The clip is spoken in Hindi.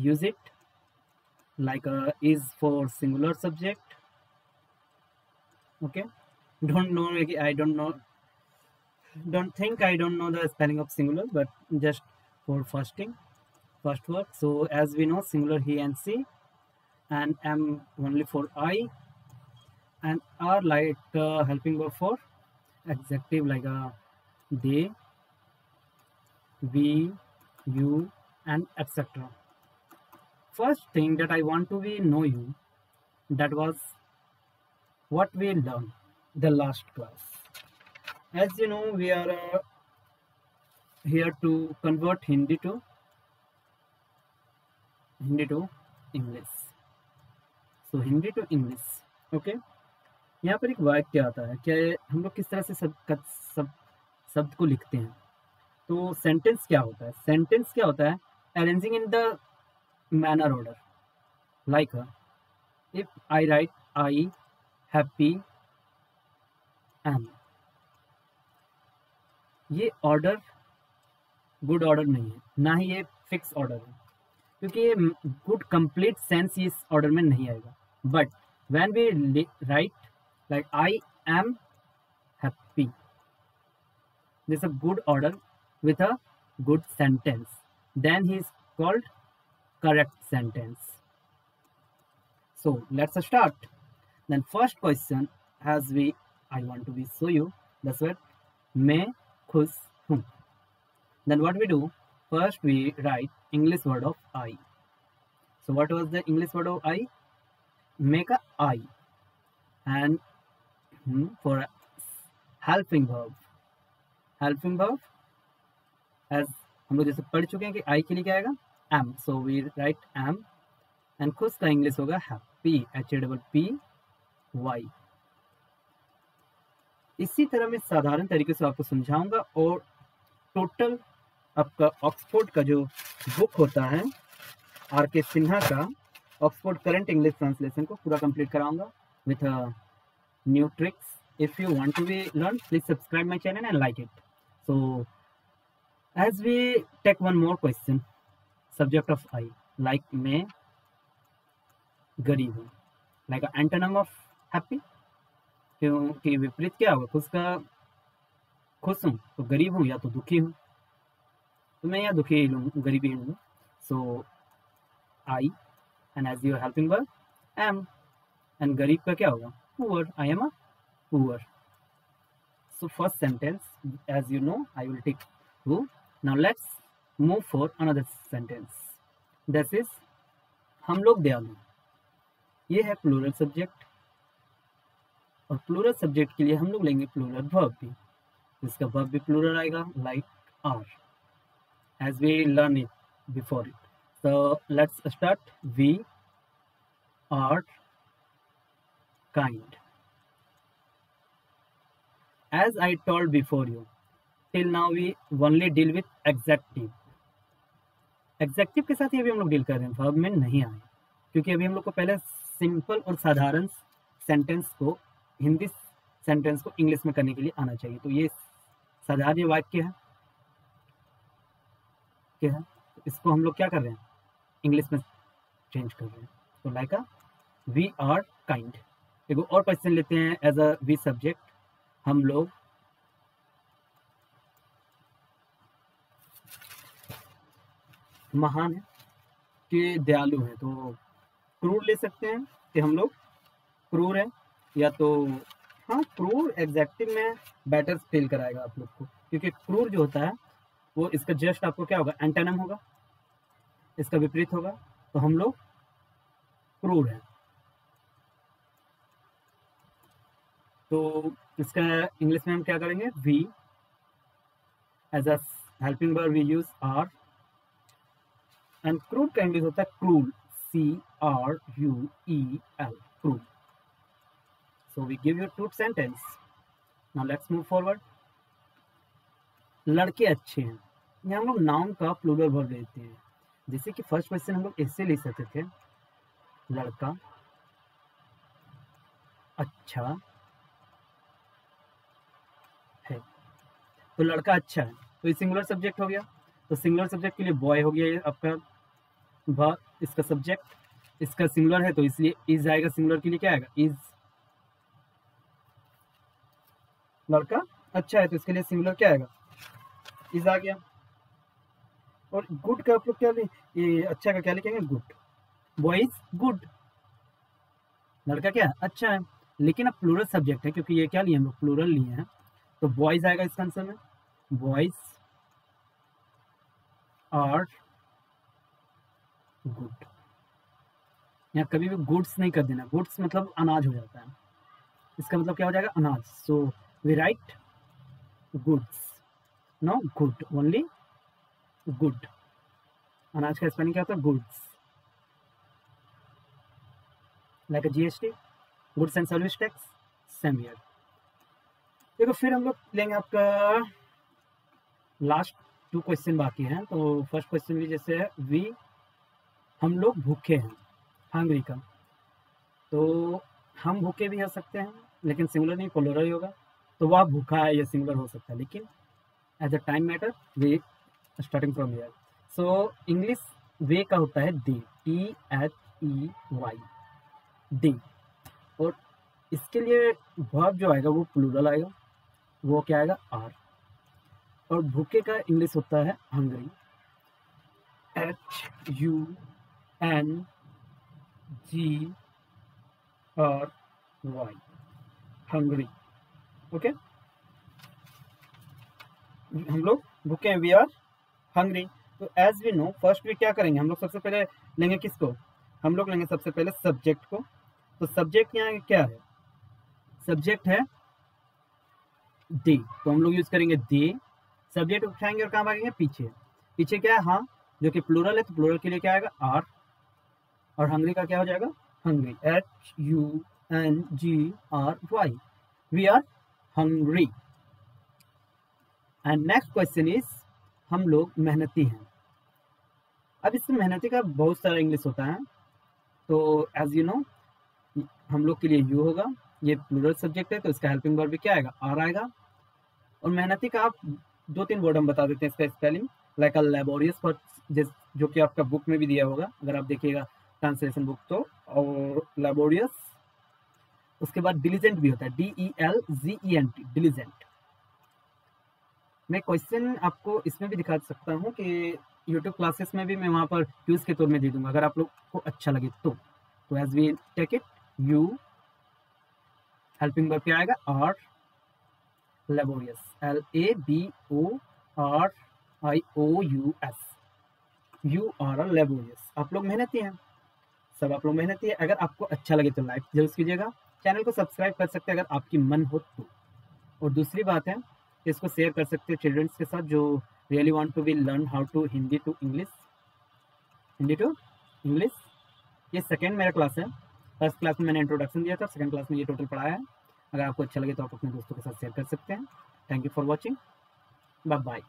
use it, like is for singular subject. Okay, don't know, I don't know, don't think I don't know the spelling of singular, but just for first word. So as we know, singular he and she, and am only for I, and are like helping verb for adjective, like they, we, you, and etc. First thing that I want to be know you, that was what we learned the last class. As you know, we are here to convert Hindi to English. So Hindi to English. Okay, यहाँ पर एक वाक्य आता है कि हम लोग किस तरह से शब्द को लिखते हैं. तो सेंटेंस क्या होता है? सेंटेंस क्या होता है? Arranging in the manner order, like if I right I happy am. ये ऑर्डर गुड ऑर्डर नहीं है, ना ही ये फिक्स ऑर्डर है, क्योंकि ये गुड कंप्लीट सेंस इस ऑर्डर में नहीं आएगा. But when we write like I am happy, this a good order with a good sentence, then he is called correct sentence. So let's start. Then first question, as I want to show you that's what मैं खुश हूँ. Then what we do, first we write English word of I. So what was the English word of I? Make a I, and for helping verb as हम लोग जैसे पढ़ चुके हैं कि आई के लिए क्या आएगा? Am. So we write am, and खुश का इंग्लिश होगा हैप्पी, HAPPY. इसी तरह मैं साधारण तरीके से आपको समझाऊंगा, और टोटल आपका ऑक्सफोर्ड का जो बुक होता है RK सिन्हा का, ऑक्सफोर्ड करंट इंग्लिश ट्रांसलेशन को पूरा कंप्लीट कराऊंगा with new tricks. If you want to be learn, please subscribe my channel and like it. So as we take one more question, subject of I, like मैं गरीब हूँ, like antonym of happy. क्योंकि विपरीत क्या होगा? खुश हूँ तो गरीब हूँ, या तो दुखी हूँ, तो मैं या दुखी हूँ, गरीबी हूँ. सो I, and as your helping verb am, and गरीब का क्या होगा? Poor. I am a poor. So first sentence, as you know, I will take who. Now let's move for another sentence. This is हम लोग दयालु. ये है प्लूरल सब्जेक्ट, और प्लूरल सब्जेक्ट के लिए हम लोग लेंगे प्लूरल वर्ब भी. इसका वर्ब भी प्लूरल आएगा, like are, as we learn it before it. So let's start. We are kind. As I told before you, till now we only deal with adjective. Executive के साथ ही अभी हम लोग डील कर रहे हैं, वर्ब में नहीं आए, क्योंकि अभी हम लोग को पहले सिंपल और साधारण सेंटेंस को, हिंदी सेंटेंस को इंग्लिश में करने के लिए आना चाहिए. तो ये साधारण वाक्य है, क्या है, इसको हम लोग क्या कर रहे हैं? इंग्लिश में चेंज कर रहे हैं. तो लाइक वी आर काइंड. एक और क्वेश्चन लेते हैं एज अ वी सब्जेक्ट. हम लोग महान है कि दयालु है. तो क्रूर ले सकते हैं कि हम लोग क्रूर है, या तो हाँ, क्रूर एग्जेक्टिव में बेटर फील कराएगा आप लोग को, क्योंकि क्रूर जो होता है वो इसका जस्ट आपको क्या होगा? एंटोनिम होगा, इसका विपरीत होगा. तो हम लोग क्रूर है. तो इसका इंग्लिश में हम क्या करेंगे? We. As a helping verb we use are, and क्रूर का इंग्लिश होता है cruel, CRUEL, cruel. So we give you two sentence. Now let's move forward. लड़के अच्छे हैं. यहाँ हम लोग नाउन का प्लूरल वर्ब लेते हैं. जैसे कि फर्स्ट क्वेश्चन हम लोग ऐसे ले सकते थे, लड़का अच्छा है. तो लड़का अच्छा है, तो ये सिंगुलर सब्जेक्ट हो गया. तो सिंगुलर सब्जेक्ट के लिए बॉय हो गया ये आपका इसका सब्जेक्ट, इसका सिंगुलर है तो इसलिए इज आएगा, सिंगुलर के लिए क्या आएगा, इज। लड़का अच्छा है तो इसके लिए सिंगुलर क्या आएगा, इज आ गया। और गुड का आप लोग क्या ये अच्छा का क्या लिखेंगे, गुड। बॉयज गुड, लड़का क्या है, अच्छा है। लेकिन अब प्लूरल सब्जेक्ट है, क्योंकि ये क्या लिए हम लोग, प्लूरल लिए हैं, तो बॉयज आएगा इसका आंसर में। Boys are good. यहाँ कभी भी गुड्स नहीं कर देना, गुड्स मतलब अनाज हो जाता है, इसका मतलब क्या हो जाएगा, अनाज। So we write goods, no good, only good. अनाज का स्पेलिंग क्या होता है, goods, like GST, goods and service tax, same here. देखो फिर हम लोग लेंगे आपका लास्ट 2 क्वेश्चन बाकी हैं। तो फर्स्ट क्वेश्चन भी जैसे है, वी हम लोग भूखे हैं, हंग्री का। तो हम भूखे भी हो सकते हैं, लेकिन सिंगुलर नहीं, प्लूरल ही होगा। तो वह भूखा है, ये सिंगुलर हो सकता है, लेकिन as a time matter we starting from here. So English way का होता है दे, THEY, दे। और इसके लिए वर्ब जो आएगा वो प्लूरल आएगा, वो क्या आएगा, आर। और भूखे का इंग्लिश होता है हंग्री, HUNGRY, हंग्री। ओके, हम लोग भूखे हैं, वी आर हंग्री। तो as we know, first we क्या करेंगे, हम लोग सबसे पहले लेंगे किसको, हम लोग लेंगे सबसे पहले सब्जेक्ट को। तो सब्जेक्ट यहाँ क्या है, सब्जेक्ट है दे, तो हम लोग यूज करेंगे दे। सब्जेक्ट उठाएंगे और कहाँ भागेंगे, पीछे। पीछे क्या है, हाँ, जो कि प्लूरल है, तो प्लूरल के लिए क्या आएगा, आर। और हंग्री का क्या हो जाएगा, hungry, HUNGRY, we are hungry. And next question is, हम लोग मेहनती हैं। अब इसमें मेहनती का बहुत सारा इंग्लिश होता है, तो एज यू नो हम लोग के लिए यू होगा, ये प्लूरल सब्जेक्ट है, तो इसका हेल्पिंग वर्ब भी क्या आएगा, आर आएगा। और मेहनती का आप 2-3 वर्ड हम बता देते हैं इसका spelling, like a laborious, for जो कि आपका बुक में भी दिया होगा, अगर आप देखिएगा ट्रांसलेशन बुक तो, और लेबोरियस। उसके बाद डिलीजेंट भी होता है, DELGENT, डिलीजेंट। मैं क्वेश्चन आपको इसमें भी दिखा सकता हूँ कि यूट्यूब क्लासेस में भी मैं वहाँ पर क्यूज के तौर में दे दूंगा, अगर आप लोग को अच्छा लगे तो as we take it, you, helping verb क्या आएगा, are, laborious, LABORIOUS, you are a laborious. आप लोग मेहनती हैं, सब आप लोग मेहनती है। अगर आपको अच्छा लगे तो लाइक जरूर कीजिएगा, चैनल को सब्सक्राइब कर सकते हैं अगर आपकी मन हो तो। और दूसरी बात है, इसको शेयर कर सकते हैं चिल्ड्रंस के साथ जो really want to be learn how to Hindi to English. ये सेकेंड मेरा क्लास है, फर्स्ट क्लास में मैंने इंट्रोडक्शन दिया था, सेकेंड क्लास में ये टोटल पढ़ाया है। अगर आपको अच्छा लगे तो आप अपने दोस्तों के साथ शेयर कर सकते हैं। Thank you for watching, bye bye.